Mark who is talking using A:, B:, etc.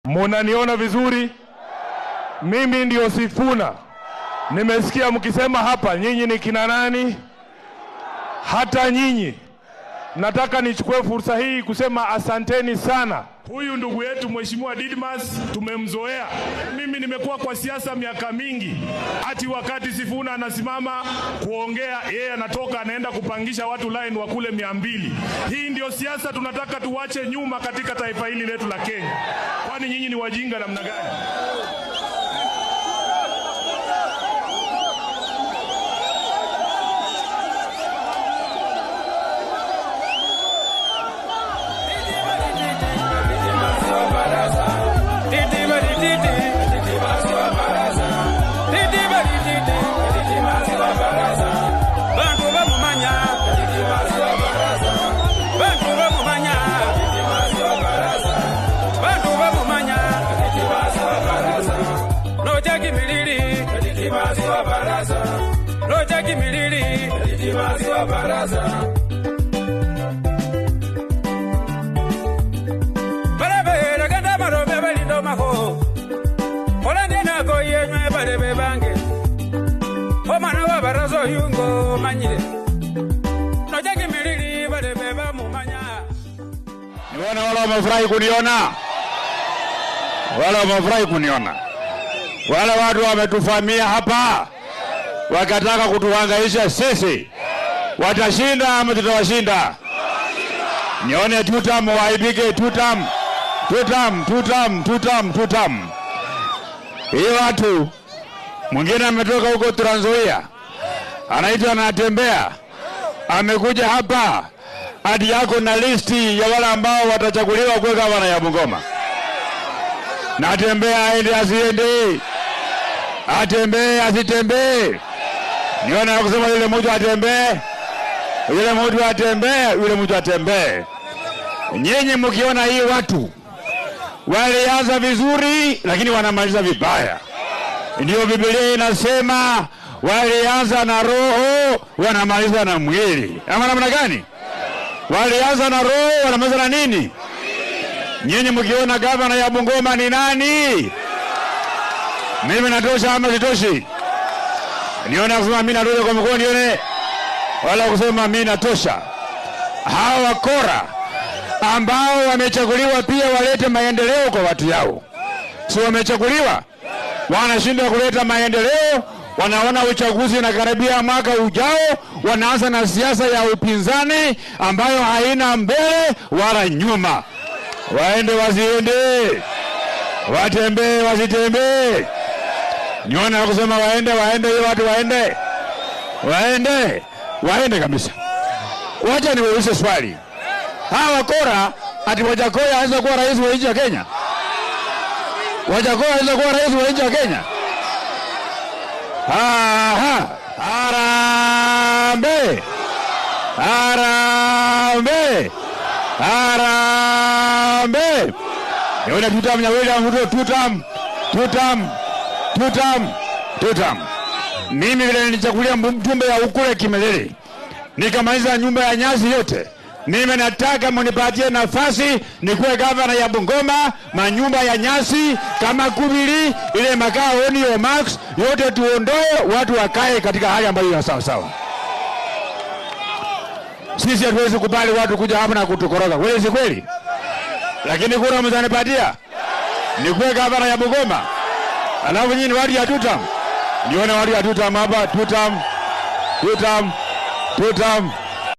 A: Munaniona vizuri? Mimi ndio Sifuna. Nimesikia mkisema hapa nyinyi ni kina nani? Hata nyinyi. Nataka nichukue fursa hii kusema asanteni sana. Huyu ndugu yetu Mheshimiwa Didmas tumemzoea. Mimi nimekuwa kwa siasa miaka mingi. Ati wakati Sifuna anasimama kuongea, yeye anatoka anaenda kupangisha watu line wa kule 200. Hii ndio siasa tunataka tuwache nyuma katika taifa hili letu la Kenya. Kwani nyinyi ni wajinga namna gani?
B: Niona wala wamefurahi kuniona. Wala wamefurahi kuniona. Wala watu wametufamia hapa. Wakataka kutuhangaisha sisi. Watashinda ama tutawashinda? Nione tutam waibike tutam. Tutam. Hii watu mwingine ametoka huko Trans Nzoia. Anaitwa Natembea. Amekuja hapa. Hadi yako na listi ya wale ambao watachaguliwa kwa gavana ya Bungoma. Natembea aende asiende. Atembee asitembee. Niona kusema yule mtu atembee. Yule mtu atembee, yule mtu atembee. Nyinyi mkiona hii watu walianza vizuri lakini wanamaliza vibaya. Ndio Biblia inasema walianza na roho wanamaliza na mwili. Ama namna gani? Walianza na roho wanamaliza na nini? Nyinyi mkiona gavana ya Bungoma ni nani? Mimi natosha ama sitoshi? Niona kusema mimi natosha kwa mkono nione. Wala kusema mimi natosha. Hawa wakora ambao wamechaguliwa pia walete maendeleo kwa watu yao. Si wamechaguliwa? Wanashindwa kuleta maendeleo. Wanaona uchaguzi na karibia mwaka ujao, wanaanza na siasa ya upinzani ambayo haina mbele wala nyuma. Waende wasiende, watembee wasitembee. Niona kusema waende hiyo watu waende kabisa. Wacha niwaulize swali. Hawa wakora ati Wajakoya anaweza kuwa rais wa nchi ya Kenya? Wajakoya anaweza kuwa rais wa nchi ya Kenya? Harambee! Niona tutam ya William Ruto tutam. Mimi vile nilichagulia mjumbe ya Ukule Kimelele. Nikamaliza nyumba ya nyasi yote. Mimi nataka mnipatie nafasi nikuwe gavana ya Bungoma, manyumba ya nyasi kama Kubili, ile makao Onio Max, yote tuondoe, watu wakae katika hali ambayo ya sawa. Sisi hatuwezi kubali watu kuja hapa na kutukoroga. Kweli si kweli? Lakini kura mzanipatia nikuwe gavana ya Bungoma. Alafu nyinyi watu ya tutam. Nione watu ya tutam hapa, tutam.